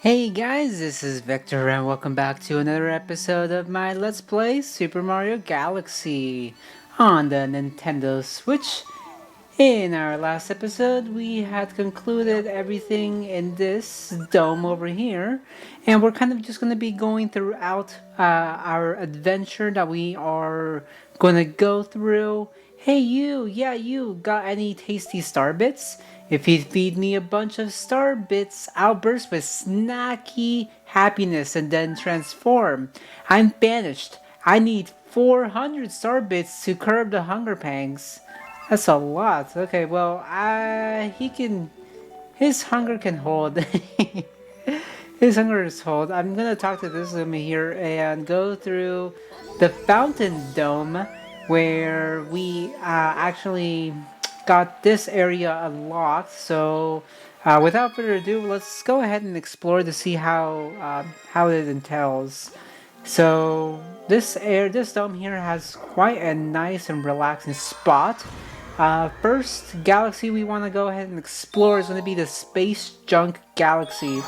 Hey guys, this is Victor and welcome back to another episode of my Let's Play Super Mario Galaxy on the Nintendo Switch. In our last episode, we had concluded everything in this dome over here, and we're kind of just going to be going throughout our adventure that we are going to go through. Hey you, yeah you, got any tasty star bits? If you feed me a bunch of star bits, I'll burst with snacky happiness and then transform. I'm banished. I need 400 star bits to curb the hunger pangs. That's a lot. Okay, well, he can. His hunger can hold. His hunger is hold. I'm gonna talk to this woman here and go through the fountain dome where we actually got this area unlocked. So, without further ado, let's go ahead and explore to see how it entails. So this dome here has quite a nice and relaxing spot. First galaxy we want to go ahead and explore is going to be the Space Junk Galaxy.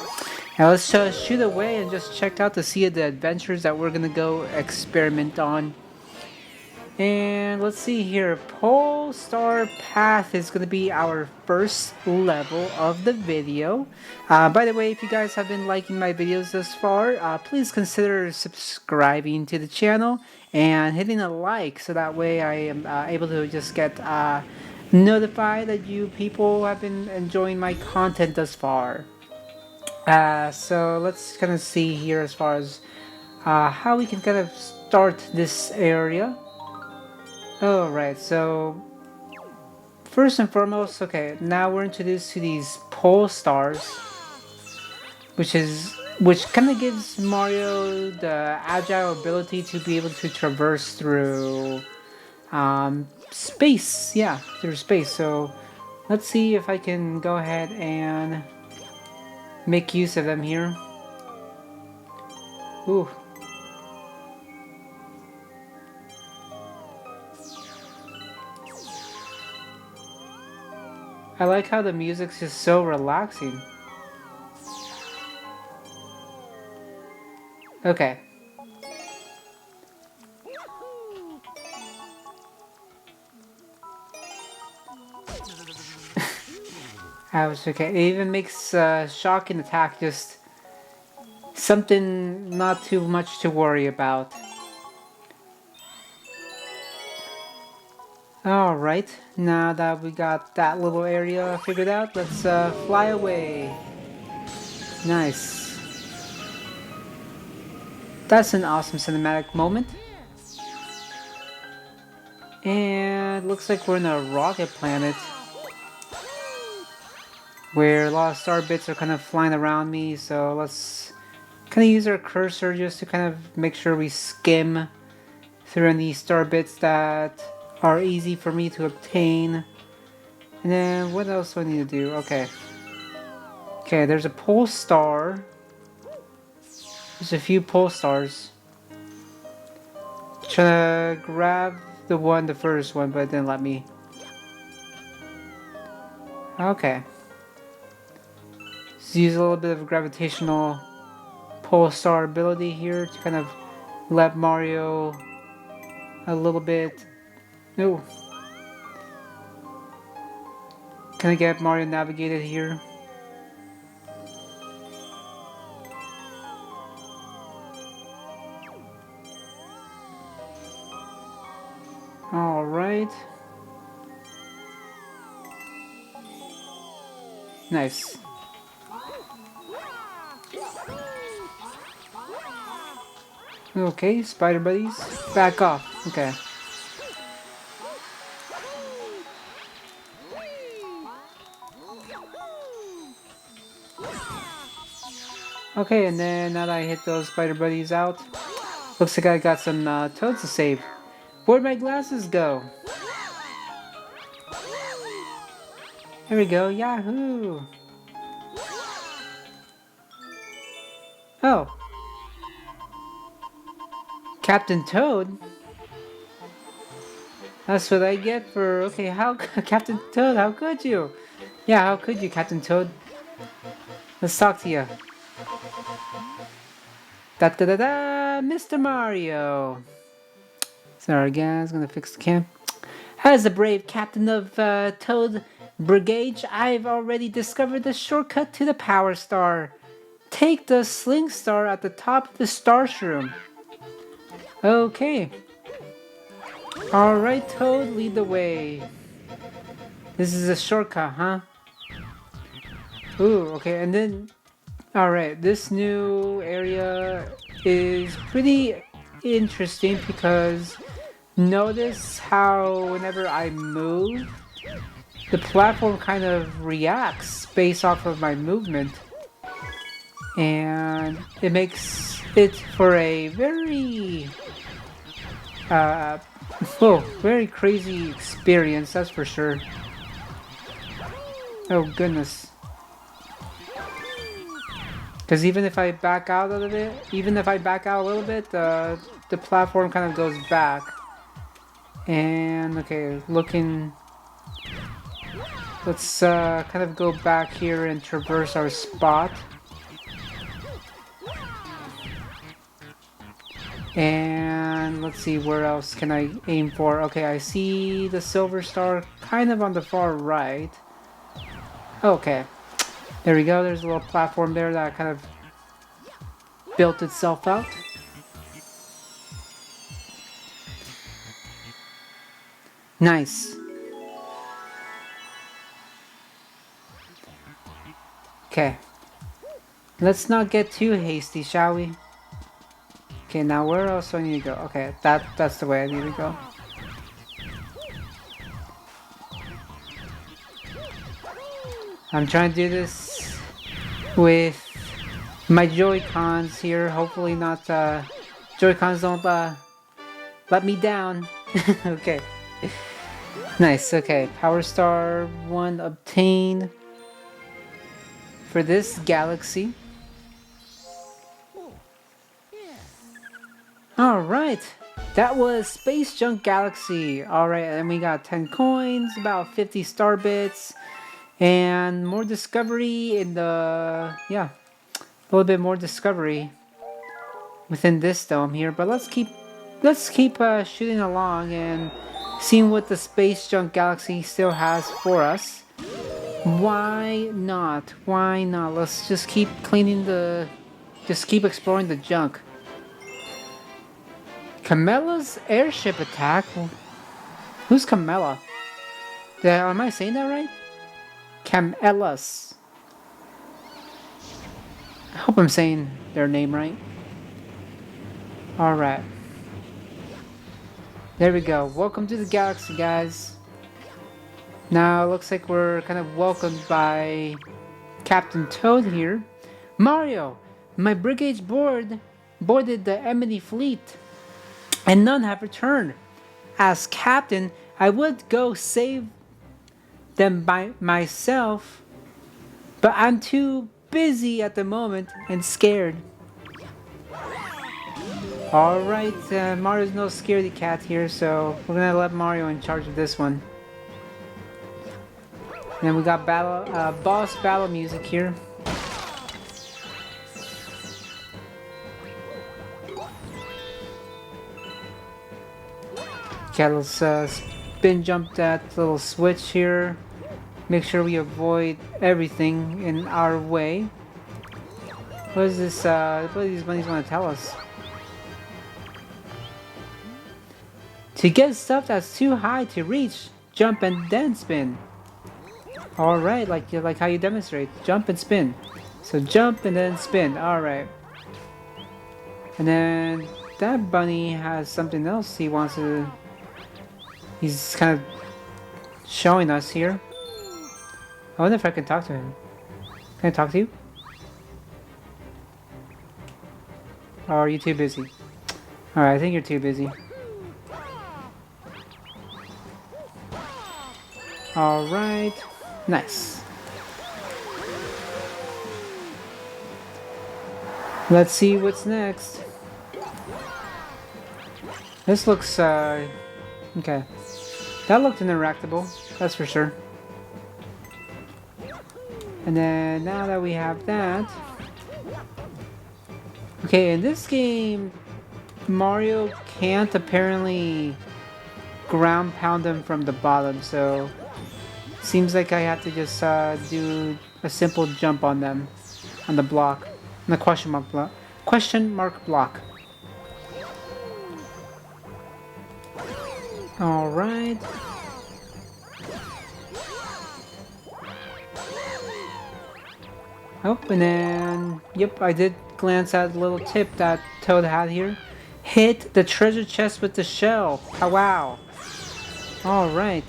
Now let's just shoot away and just check out to see the adventures that we're going to go experiment on. And let's see here, Pole Star Path is going to be our first level of the video. By the way, if you guys have been liking my videos thus far, please consider subscribing to the channel and hitting a like so that way I am able to just get notified that you people have been enjoying my content thus far. So let's kind of see here as far as how we can kind of start this area. Alright, so first and foremost, okay, now we're introduced to these pole stars, which kind of gives Mario the agile ability to be able to traverse through space, yeah, through space. So let's see if I can go ahead and make use of them here. Ooh. I like how the music's just so relaxing. Okay. I was okay. It even makes shocking attack just something not too much to worry about. Alright, now that we got that little area figured out, let's fly away. Nice. That's an awesome cinematic moment. And looks like we're in a rocket planet where a lot of star bits are kind of flying around me, so let's kind of use our cursor just to kind of make sure we skim through any star bits that are easy for me to obtain. And then what else do I need to do? Okay. Okay, there's a pole star. There's a few pole stars. Trying to grab the first one, but it didn't let me. Okay. Let's use a little bit of gravitational pole star ability here to kind of let Mario a little bit. No. Can I get Mario navigated here? Alright. Nice. Okay, spider buddies. Back off. Okay. Okay, and then now that I hit those spider buddies out, looks like I got some toads to save. Where'd my glasses go? There we go, yahoo! Oh. Captain Toad? That's what I get for, okay, how, Captain Toad, how could you? Yeah, how could you, Captain Toad? Let's talk to you. Da da da da, Mr. Mario. Sorry guys, gonna fix the cam. As the brave captain of Toad Brigade, I've already discovered the shortcut to the Power Star. Take the Sling Star at the top of the Star Shroom. Okay. Alright, Toad, lead the way. This is a shortcut, huh? Ooh, okay, and then... Alright, this new area is pretty interesting because notice how whenever I move, the platform kind of reacts based off of my movement. And it makes it for a very... very crazy experience, that's for sure. Oh goodness. Because even if I back out a little bit, the platform kind of goes back. And okay, looking... Let's kind of go back here and traverse our spot. And let's see, where else can I aim for? Okay, I see the silver star kind of on the far right. Okay, there we go. There's a little platform there that kind of built itself out. Nice. Okay, let's not get too hasty, shall we? Okay, now where else do I need to go? Okay, that's the way I need to go. I'm trying to do this with my Joy-Cons here. Hopefully not, Joy-Cons don't, let me down. Okay. Nice, okay. Power Star 1 obtained for this galaxy. Alright, that was Space Junk Galaxy. Alright, and we got 10 coins, about 50 star bits, and more discovery in the... yeah, a little bit more discovery within this dome here. But let's keep shooting along and seeing what the Space Junk Galaxy still has for us. Why not? Why not? Let's just keep cleaning the... just keep exploring the junk. Camella's airship attack? Who's Camella? Am I saying that right? Camella's. I hope I'm saying their name right. Alright. There we go. Welcome to the galaxy, guys. Now, it looks like we're kind of welcomed by Captain Toad here. Mario! My brigade's boarded the enemy fleet, and none have returned. As captain, I would go save them by myself, but I'm too busy at the moment and scared. Alright, Mario's no scaredy cat here, so we're gonna let Mario in charge of this one. And then we got boss battle music here. Okay, let's spin jump that little switch here. Make sure we avoid everything in our way. What is this? What do these bunnies want to tell us? To get stuff that's too high to reach, jump and then spin. Alright, like how you demonstrate. Jump and spin. So jump and then spin. Alright. And then that bunny has something else he wants to... He's kind of showing us here. I wonder if I can talk to him. Can I talk to you? Or are you too busy? Alright, I think you're too busy. Alright. Nice. Let's see what's next. This looks, okay. That looked interactable, that's for sure. And then, now that we have that... Okay, in this game, Mario can't apparently ground pound them from the bottom, so seems like I have to just do a simple jump on them, on the block, on the question mark block. Question mark block. All right. Oh, and then, yep, I did glance at the little tip that Toad had here. Hit the treasure chest with the shell. Oh, wow. All right.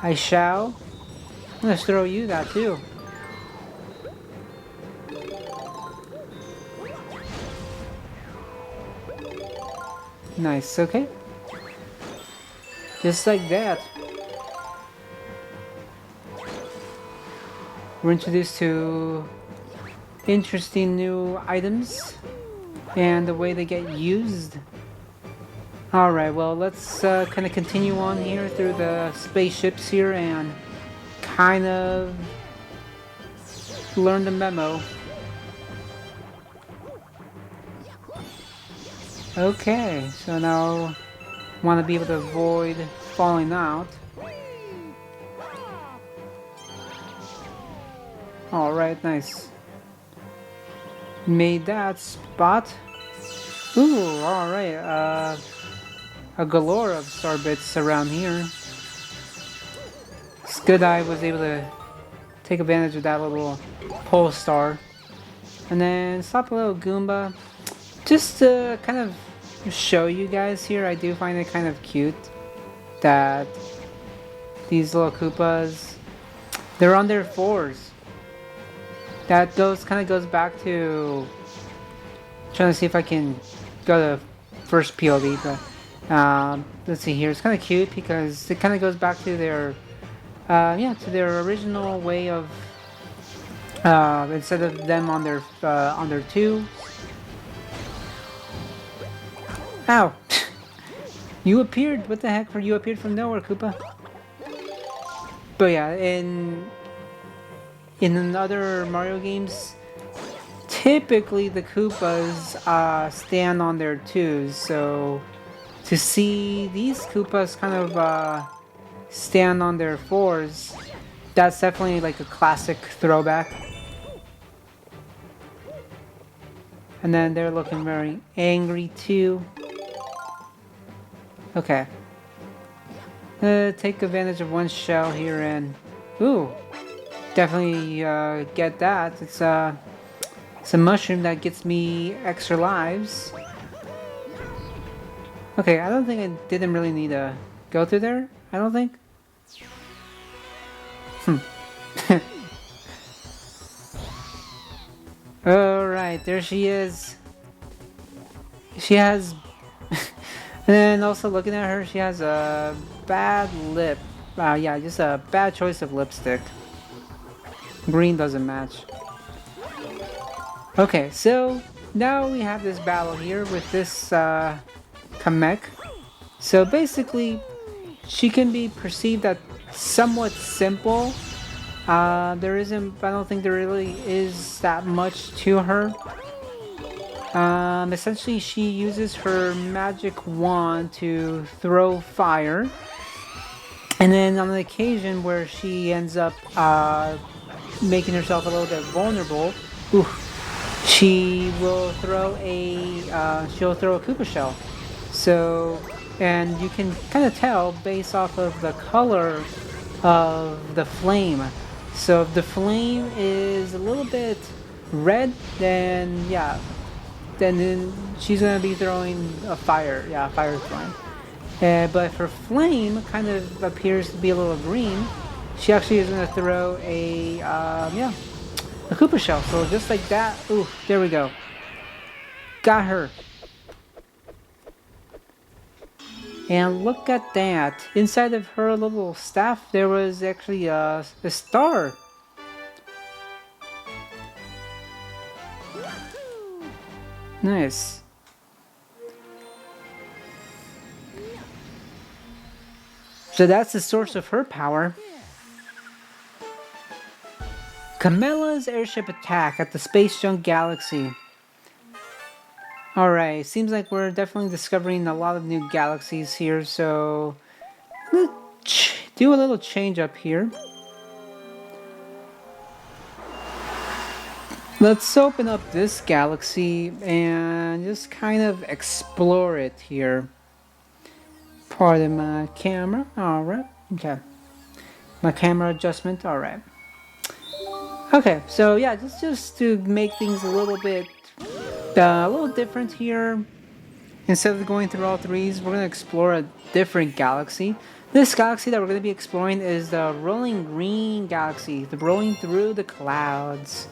I shall. Let's throw you that too. Nice, okay. Just like that. We're introduced to interesting new items and the way they get used. Alright, well, let's kind of continue on here through the spaceships here and kind of learn the memo. Okay, so now want to be able to avoid falling out. Alright, nice. Made that spot. Ooh, alright, a galore of star bits around here. It's good I was able to take advantage of that little pole star. And then stop a little Goomba. Just to kind of show you guys here, I do find it kind of cute that these little Koopas, they're on their fours. That kind of goes back to trying to see if I can go to first POV, but let's see here. It's kind of cute because it kind of goes back to their to their original way of instead of them on their two. Ow! You appeared. What the heck? You appeared from nowhere, Koopa. But yeah, in other Mario games, typically the Koopas stand on their twos, so to see these Koopas kind of stand on their fours, that's definitely like a classic throwback. And then they're looking very angry too. Okay. Take advantage of one shell here and... Ooh! Definitely get that. It's a mushroom that gets me extra lives. Okay, I don't think I didn't really need to go through there. I don't think. Alright, there she is. She has... and also looking at her, she has a bad lip. Yeah, just a bad choice of lipstick. Green doesn't match. Okay, so now we have this battle here with this Kamek. So basically, she can be perceived as somewhat simple. I don't think there really is that much to her. Essentially, she uses her magic wand to throw fire. And then on the occasion where she ends up making herself a little bit vulnerable, she will throw a Koopa shell. So, and you can kind of tell based off of the color of the flame. So if the flame is a little bit red, then yeah, then she's gonna be throwing a fire. Yeah, fire throwing. But if her flame kind of appears to be a little green, she actually is gonna throw a Koopa shell. So just like that, ooh, there we go. Got her. And look at that. Inside of her little staff, there was actually a star. Nice. So that's the source of her power. Camella's airship attack at the space junk galaxy. Alright, seems like we're definitely discovering a lot of new galaxies here, so let's do a little change up here. Let's open up this galaxy and just kind of explore it here. Pardon my camera. Alright, okay. My camera adjustment, alright. Okay, so yeah, just to make things a little different here. Instead of going through all threes, we're going to explore a different galaxy. This galaxy that we're going to be exploring is the Rolling Green Galaxy, the rolling through the clouds.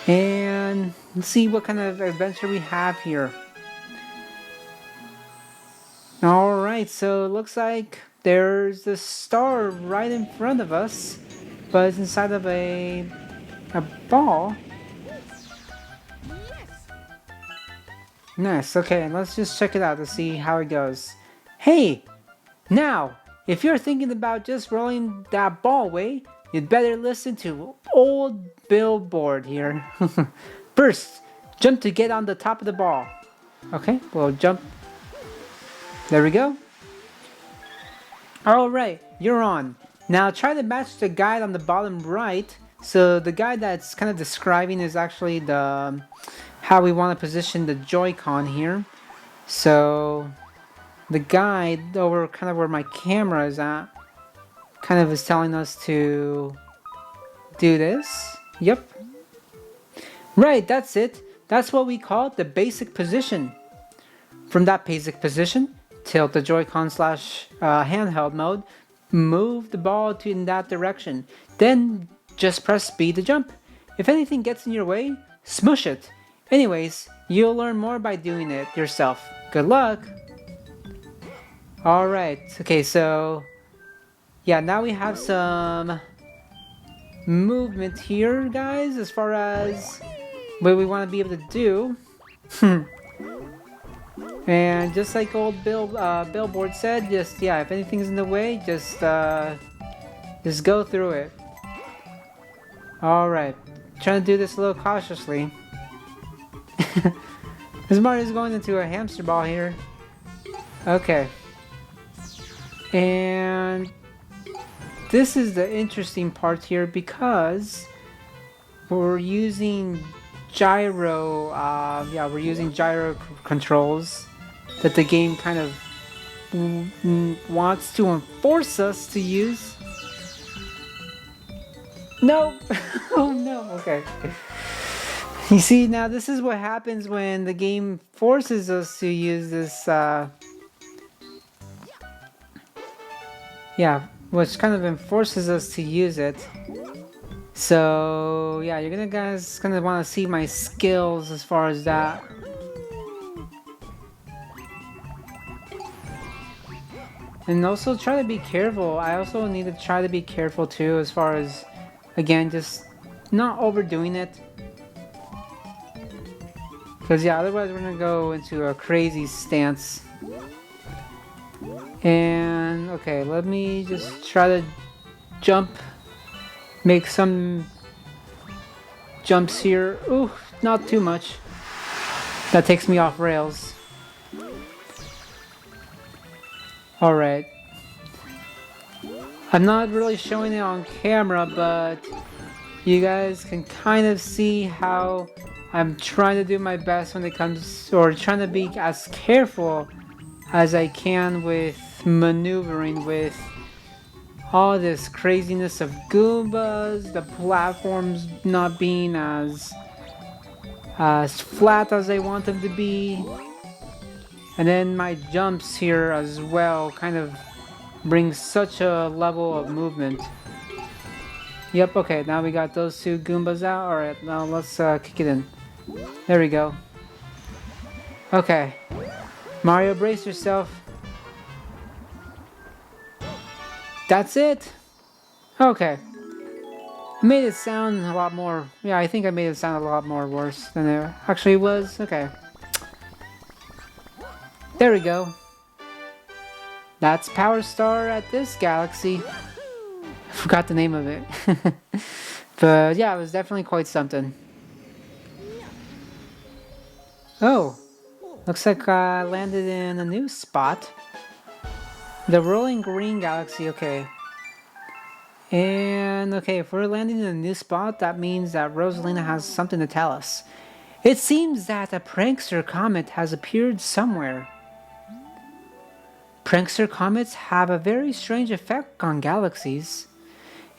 And let's see what kind of adventure we have here. Alright, so it looks like there's the star right in front of us, but it's inside of a ball. Nice, okay, let's just check it out to see how it goes. Hey! Now, if you're thinking about just rolling that ball away, you'd better listen to old Billboard here. First, jump to get on the top of the ball. Okay, we'll jump. There we go. Alright, you're on. Now try to match the guide on the bottom right. So the guide that's kind of describing is actually the how we want to position the Joy-Con here. So the guide over kind of where my camera is at kind of is telling us to do this. Yep. Right, that's it. That's what we call the basic position. From that basic position, tilt the Joy-Con / handheld mode, move the ball in that direction. Then just press B to jump. If anything gets in your way, smush it. Anyways, you'll learn more by doing it yourself. Good luck! Alright, okay, so yeah, now we have some movement here, guys, as far as what we want to be able to do. And just like old Billboard said, just yeah, if anything's in the way, just go through it. Alright, trying to do this a little cautiously. This Mario's going into a hamster ball here. Okay. And this is the interesting part here because we're using gyro, we're using gyro controls that the game kind of wants to enforce us to use. No! Oh no, okay. You see, now this is what happens when the game forces us to use this, which kind of enforces us to use it. So, yeah, you're gonna want to see my skills as far as that. And also try to be careful. I also need to try to be careful too as far as, again, just not overdoing it. Because yeah, otherwise we're gonna go into a crazy stance. And okay, let me just try to jump. Make some jumps here. Ooh, not too much. That takes me off rails. Alright. I'm not really showing it on camera, but you guys can kind of see how I'm trying to do my best when it comes, or trying to be as careful as I can with maneuvering with all this craziness of Goombas, the platforms not being as flat as I want them to be, and then my jumps here as well kind of bring such a level of movement. Yep, okay, now we got those two Goombas out. Alright, now let's kick it in. There we go. Okay. Mario, brace yourself. That's it? Okay. Made it sound a lot more... Yeah, I think I made it sound a lot more worse than it actually was. Okay. There we go. That's Power Star at this galaxy. I forgot the name of it. But yeah, it was definitely quite something. Oh, looks like I landed in a new spot. The rolling green galaxy, okay. And okay, if we're landing in a new spot, that means that Rosalina has something to tell us. It seems that a prankster comet has appeared somewhere. Prankster comets have a very strange effect on galaxies.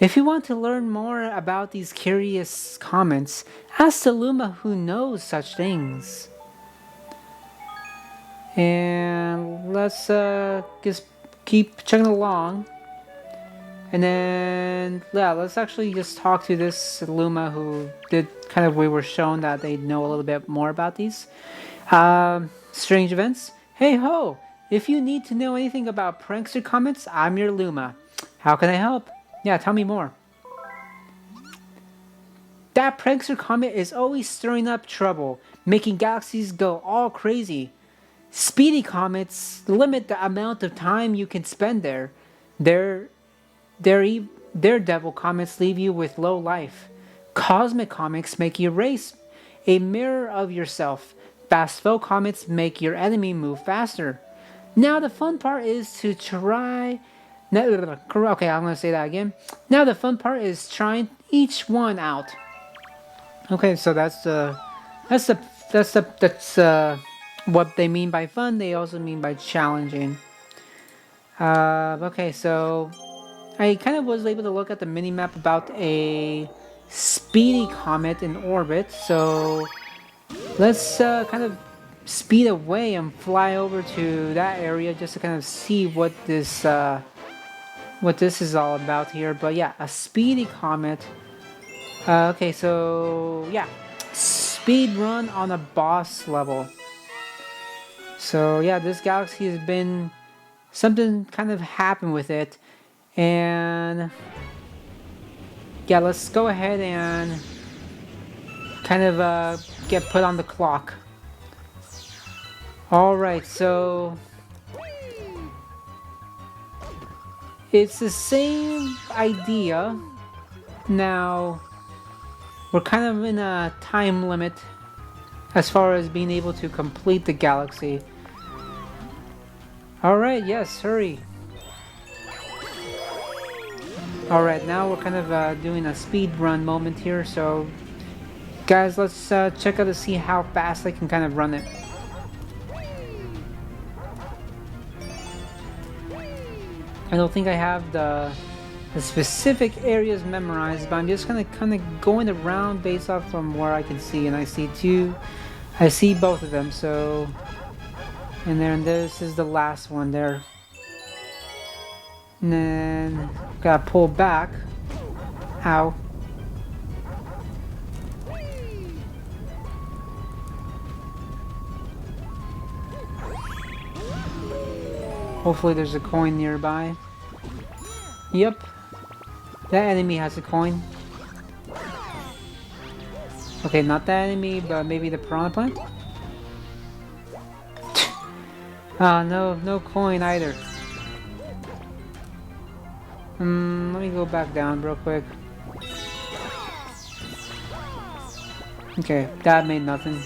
If you want to learn more about these curious comets, ask the Luma who knows such things. And let's just keep chugging along. And then, yeah, let's actually just talk to this Luma who did kind of, we were shown that they know a little bit more about these strange events. Hey ho! If you need to know anything about prankster comets, I'm your Luma. How can I help? Yeah, tell me more. That prankster comet is always stirring up trouble, making galaxies go all crazy. Speedy comets limit the amount of time you can spend there. They're daredevil comets leave you with low life. Cosmic comets make you race, a mirror of yourself. Fast foe comets make your enemy move faster. Now the fun part is to try. Okay, I'm gonna say that again. Now the fun part is trying each one out. Okay, so that's what they mean by fun. They also mean by challenging. Okay, so I kind of was able to look at the mini map about a speedy comet in orbit. So let's kind of speed away and fly over to that area just to kind of see what this is all about here. But yeah, a speedy comet. Okay, so yeah, speed run on a boss level. So yeah, this galaxy has been something kind of happened with it, and yeah, let's go ahead and kind of get put on the clock. All right, so it's the same idea. Now we're kind of in a time limit as far as being able to complete the galaxy. Alright, yes, hurry. Alright, now we're kind of doing a speed run moment here, so guys, let's check out to see how fast I can kind of run it. I don't think I have the specific areas memorized, but I'm just kind of going around based off from where I can see, and I see both of them, so, and then this is the last one there, and then gotta pull back. Ow. Hopefully there's a coin nearby. Yep. That enemy has a coin. Okay, not that enemy, but maybe the piranha plant? Ah, no coin either. Let me go back down real quick. Okay, that made nothing.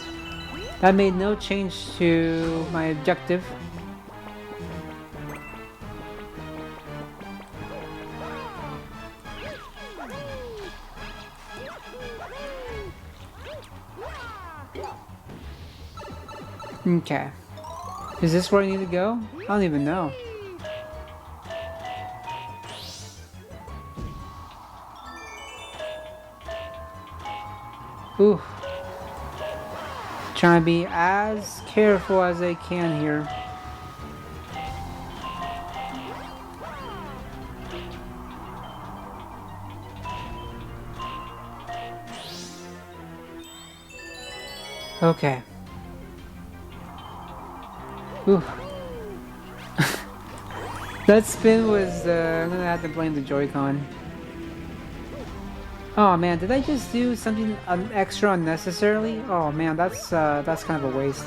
That made no change to my objective. Okay. Is this where I need to go? I don't even know. Ooh. Trying to be as careful as I can here. Okay. Ooh. That spin was, I'm gonna have to blame the Joy-Con. Oh man, did I just do something extra unnecessarily? Oh man, that's kind of a waste.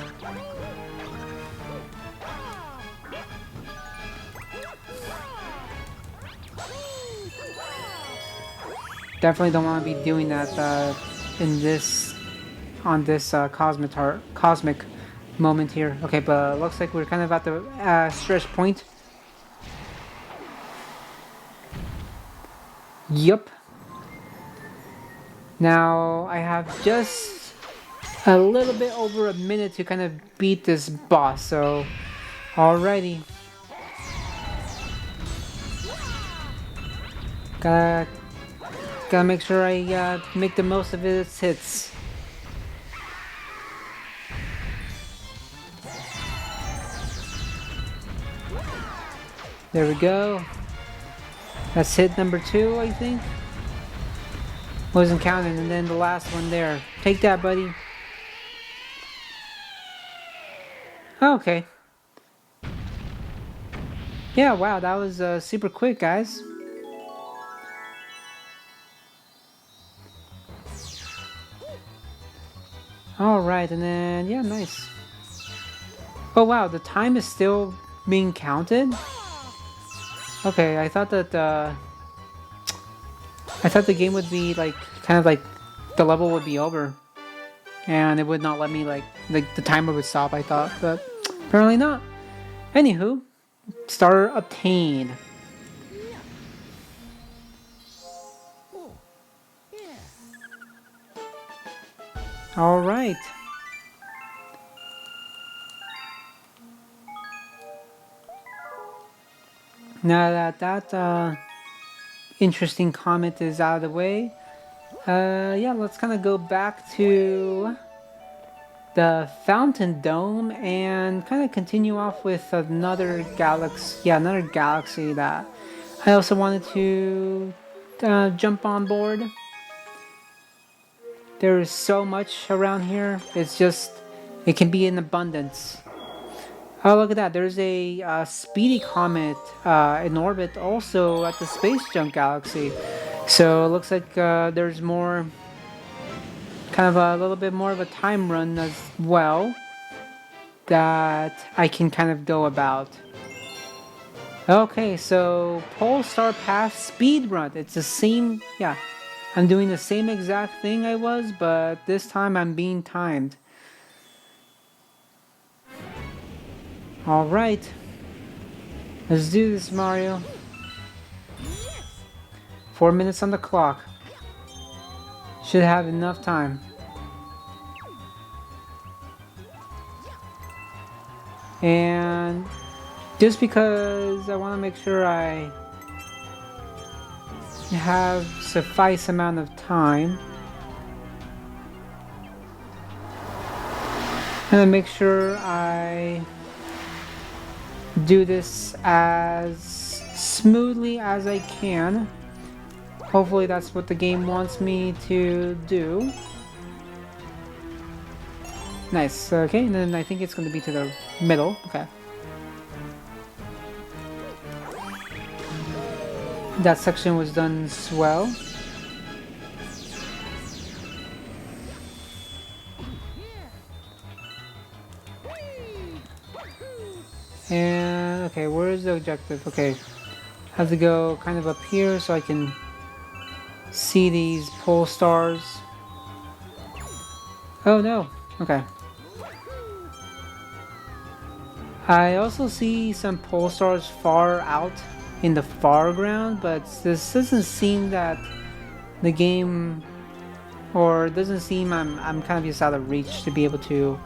Definitely don't want to be doing that on this cosmic moment here. Okay, but looks like we're kind of at the stretch point. Yup. Now I have just a little bit over a minute to kind of beat this boss, so alrighty. Gotta make sure I make the most of its hits. There we go. That's hit number 2, I think. Wasn't counting, and then the last one there. Take that, buddy. Oh, okay. Yeah, wow, that was super quick, guys. Alright, and then, yeah, nice. Oh, wow, the time is still being counted? Okay, I thought that, I thought the game would be, like, kind of like, the level would be over. And it would not let me, like the timer would stop, I thought, but apparently not. Anywho, star obtained. Alright. Now that interesting comment is out of the way, yeah, let's kind of go back to the Fountain Dome and kind of continue off with another galaxy. Yeah, another galaxy that I also wanted to jump on board. There is so much around here. It's just, it can be in abundance. Oh, look at that. There's a speedy comet in orbit also at the Space Junk Galaxy. So it looks like there's more, kind of a little bit more of a time run as well that I can kind of go about. Okay, so Polestar Path speed run. It's the same, yeah. I'm doing the same exact thing I was, but this time I'm being timed. Alright. Let's do this, Mario. 4 minutes on the clock. Should have enough time. And just because I want to make sure I have suffice amount of time, I'm gonna make sure I do this as smoothly as I can. Hopefully that's what the game wants me to do. Nice, okay, and then I think it's going to be to the middle, okay. That section was done swell. And, okay, where is the objective? Okay, I have to go kind of up here so I can see these pole stars. Oh no, okay. I also see some pole stars far out in the foreground, but this doesn't seem that the game, or it doesn't seem I'm kind of just out of reach to be able to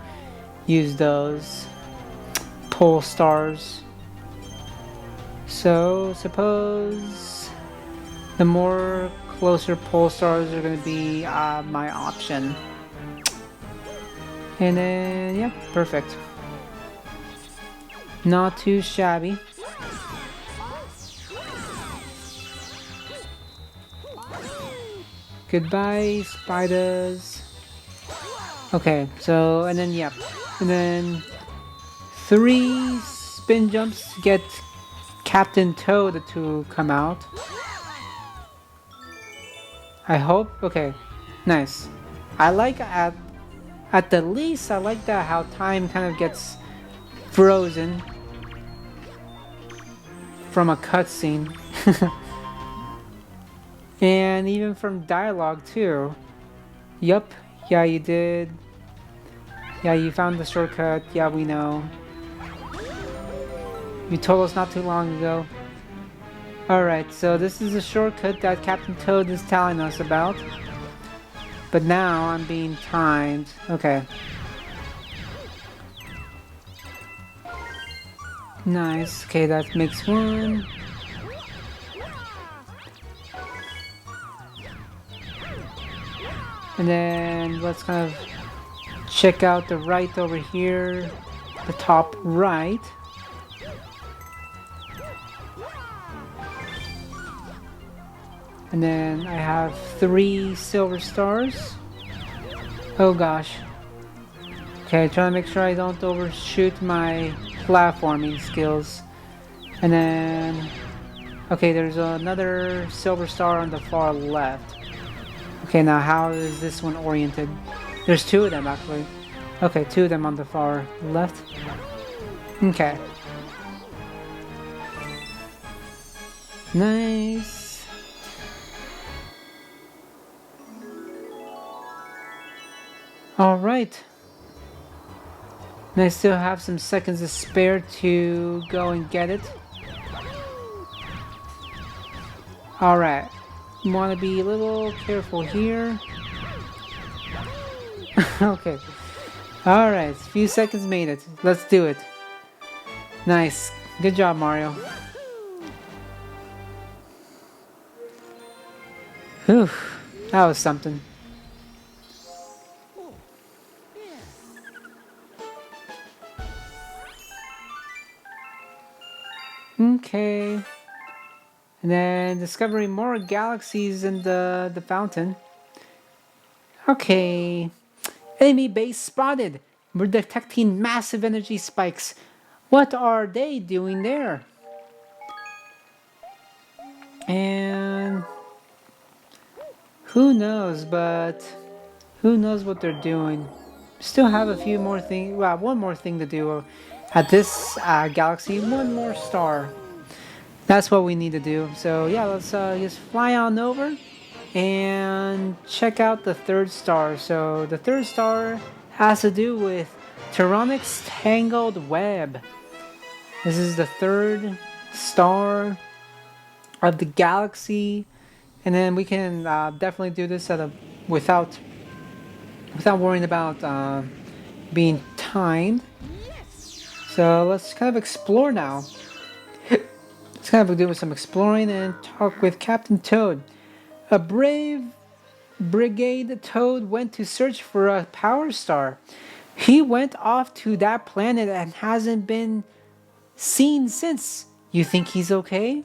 use those pole stars. So suppose the more closer pole stars are going to be my option. And then, yeah, perfect. Not too shabby. Goodbye, spiders. Okay, so, and then, yep. And then 3 spin jumps to get Captain Toad to come out. I hope. Okay, nice. I like at the least I like that how time kind of gets frozen from a cutscene. And even from dialogue too. Yup, yeah, you did Yeah, you found the shortcut. Yeah, we know. You told us not too long ago. Alright, so this is a shortcut that Captain Toad is telling us about. But now I'm being timed. Okay. Nice. Okay, that makes one. And then let's kind of check out the right over here. The top right. And then I have 3 silver stars. Oh gosh. Okay, trying to make sure I don't overshoot my platforming skills. And then... Okay, there's another silver star on the far left. Okay, now how is this one oriented? There's 2 of them actually. Okay, 2 of them on the far left. Okay. Nice. Alright. And I still have some seconds to spare to go and get it. Alright. You want to be a little careful here. Okay. Alright, a few seconds made it. Let's do it. Nice. Good job, Mario. Whew. That was something. Okay. And then discovering more galaxies in the fountain. Okay. Enemy base spotted. We're detecting massive energy spikes. What are they doing there? And who knows, but who knows what they're doing. Still have a few more things, well, one more thing to do at this galaxy, one more star. That's what we need to do. So yeah, let's just fly on over and check out the 3rd star. So the 3rd star has to do with Tyrannic's Tangled Web. This is the 3rd star of the galaxy, and then we can definitely do this without worrying about being timed. So let's kind of explore now. Let's kind of do some exploring and talk with Captain Toad. A brave Brigade Toad went to search for a power star. He went off to that planet and hasn't been seen since. You think he's okay?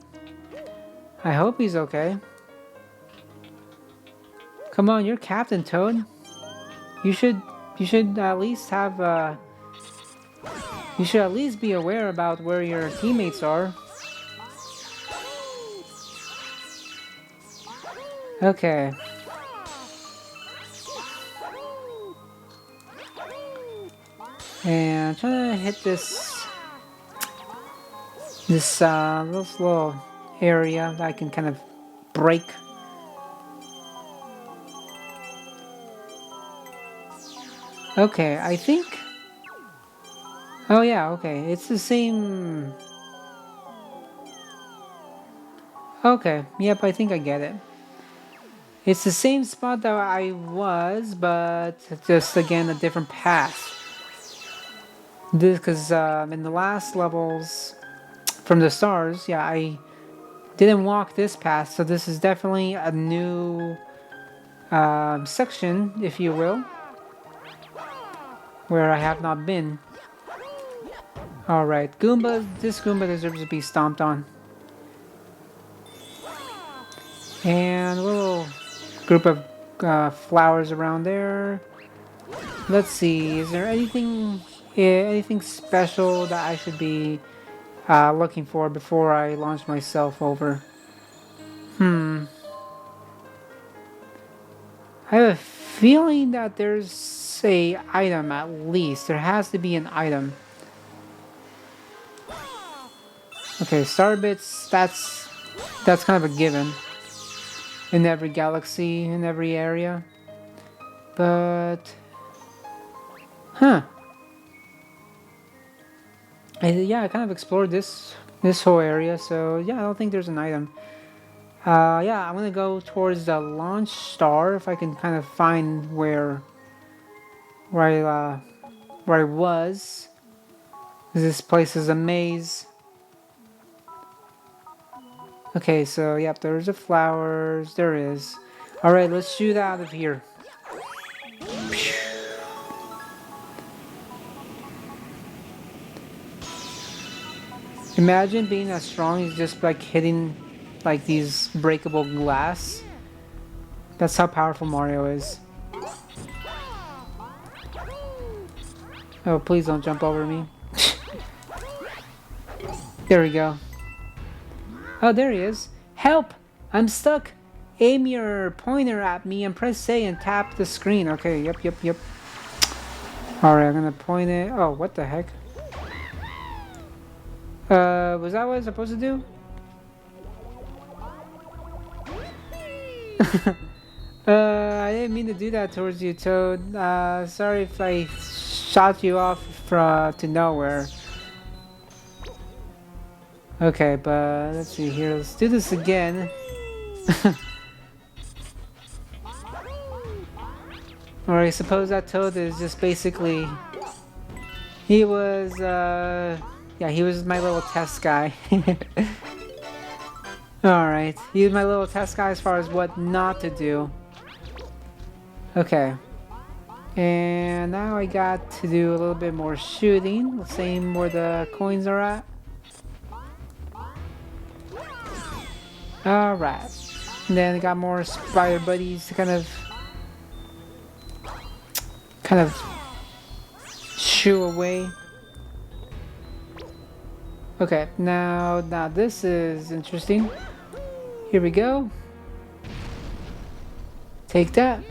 I hope he's okay. Come on, you're Captain Toad. You should at least have you should at least be aware about where your teammates are. Okay. And I'm trying to hit this little area that I can kind of break. Okay, I think... Oh yeah, okay, it's the same... Okay, yep, I think I get it. It's the same spot that I was, but just again a different path. This, because in the last levels from the stars, yeah, I didn't walk this path, so this is definitely a new section, if you will, where I have not been. Alright, Goomba, this Goomba deserves to be stomped on. And a little group of flowers around there. Let's see, is there anything special that I should be looking for before I launch myself over? I have a feeling that there's a item at least. There has to be an item. Okay, star bits, that's kind of a given in every galaxy, in every area. But huh, Yeah, I kind of explored this whole area, so yeah, I don't think there's an item. Yeah, I'm gonna go towards the launch star if I can kind of find where I, uh, where I was. This place is a maze. Okay, so yep, there's the flowers. There is. All right, let's shoot out of here. Imagine being as strong as just like hitting like these breakable glass. That's how powerful Mario is. Oh, please don't jump over me. There we go. Oh, there he is. Help! I'm stuck. Aim your pointer at me and press A and tap the screen. Okay, yep. Alright, I'm gonna point it. Oh, what the heck? Was that what I was supposed to do? I didn't mean to do that towards you, Toad. Sorry if I shot you off to nowhere. Okay, but let's see here. Let's do this again. Or I suppose that Toad is just basically... He was, yeah, he was my little test guy. Alright, he was my little test guy as far as what not to do. Okay. And now I got to do a little bit more shooting. The same where the coins are at. Alright. And then I got more spider buddies to kind of shoo away. Okay, now this is interesting. Here we go. Take that.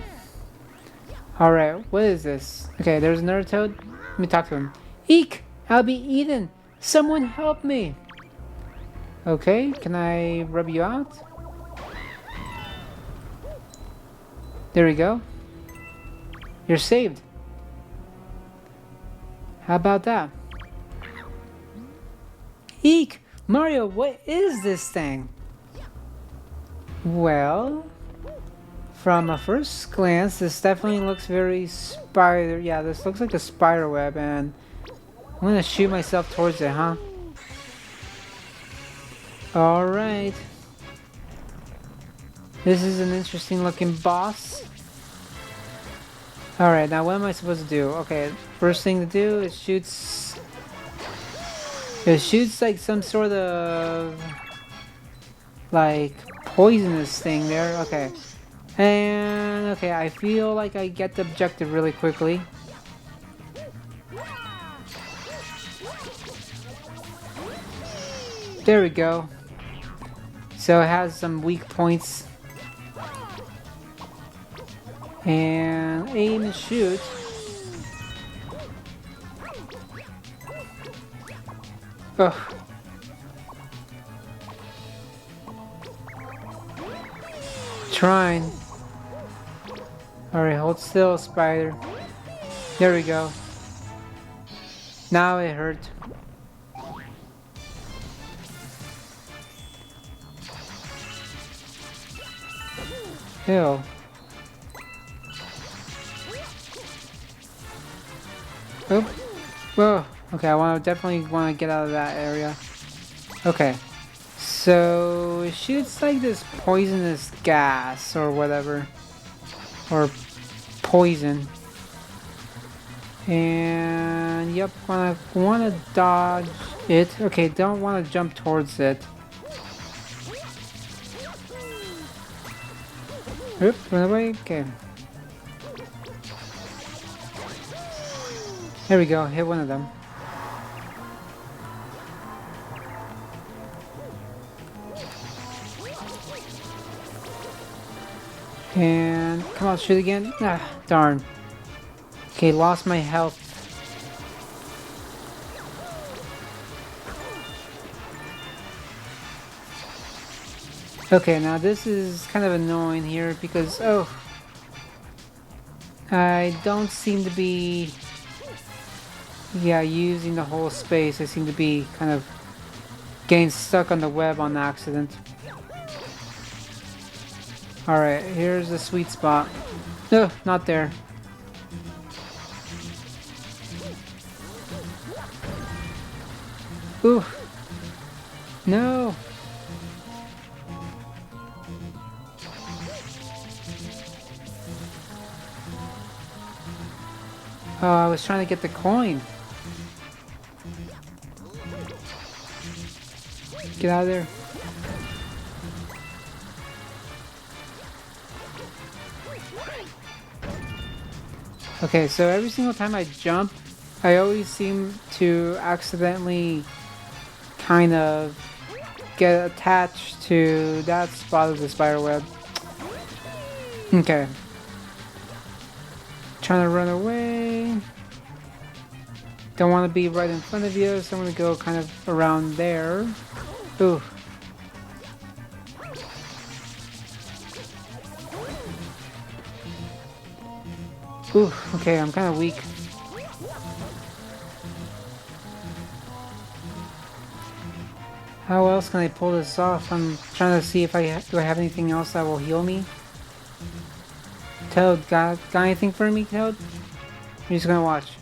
Alright, what is this? Okay, there's another Toad. Let me talk to him. Eek! I'll be eaten! Someone help me! Okay, can I rub you out? There we go. You're saved. How about that? Eek! Mario, what is this thing? Well, from a first glance, this definitely looks very spider. Yeah, this looks like a spider web, and I'm gonna shoot myself towards it, huh? Alright. This is an interesting looking boss. Alright, now what am I supposed to do? Okay, first thing to do is it shoots like some sort of like poisonous thing there. Okay. And okay, I feel like I get the objective really quickly. There we go. So it has some weak points. And aim and shoot. Ugh. Trying. Alright, hold still, spider. There we go. Now it hurt. Ew. Oh. Whoa. Okay, I definitely want to get out of that area. Okay. So it shoots like this poisonous gas or whatever. Or poison. And yep, wanna dodge it. Okay, don't want to jump towards it. Oop, run away. Okay. There we go, hit one of them. And come on, shoot again. Ah, darn. Okay, lost my health. Okay, now this is kind of annoying here because, oh, I don't seem to be Yeah, using the whole space, I seem to be kind of getting stuck on the web on accident. Alright, here's the sweet spot. No, not there. Ooh. No. Oh, I was trying to get the coin. Get out of there. Okay, so every single time I jump, I always seem to accidentally kind of get attached to that spot of the spider web. Okay. Trying to run away. Don't want to be right in front of you, so I'm going to go kind of around there. Ooh. Ooh, okay, I'm kind of weak. How else can I pull this off? I'm trying to see if do I have anything else that will heal me. Toad, got anything for me, Toad? You're just gonna watch.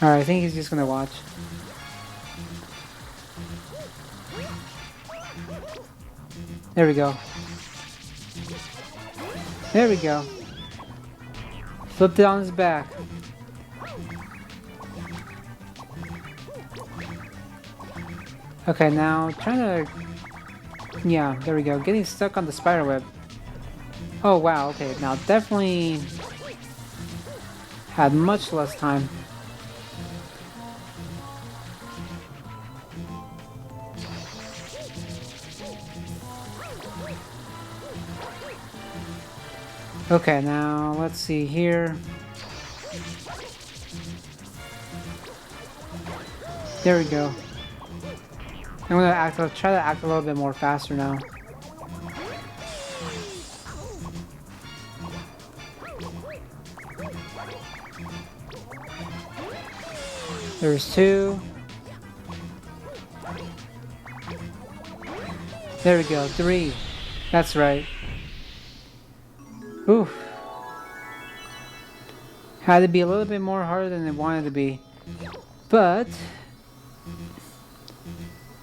Alright, I think he's just gonna watch. There we go. There we go. Flipped it on his back. Okay, now trying to... Yeah, there we go. Getting stuck on the spider web. Oh wow, okay, now definitely had much less time. Okay, now let's see here. There we go. I'm gonna try to act a little bit more faster now. There's two. There we go, three. That's right. Ooh. Had to be a little bit more harder than it wanted to be. But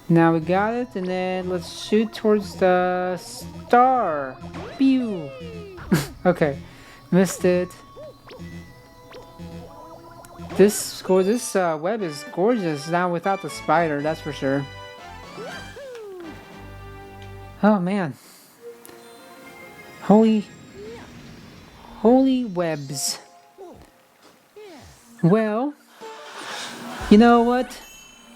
now we got it, and then let's shoot towards the star. Pew! Okay, missed it. This web is gorgeous now without the spider, that's for sure. Oh man. Holy webs. Well, you know what?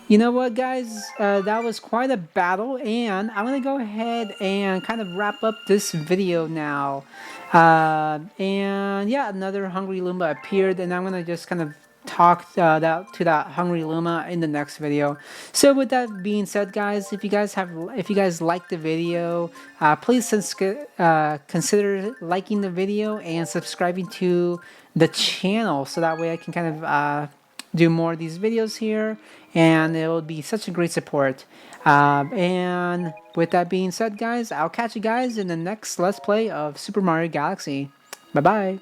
You know what, guys? That was quite a battle, and I'm gonna go ahead and kind of wrap up this video now. And yeah, another hungry Loomba appeared, and I'm gonna just kind of talk to that hungry Luma in the next video. So with that being said, guys, if you guys liked the video, please consider liking the video and subscribing to the channel, so that way I can kind of do more of these videos here, and it will be such a great support. And with that being said, guys, I'll catch you guys in the next Let's Play of Super Mario Galaxy. Bye bye.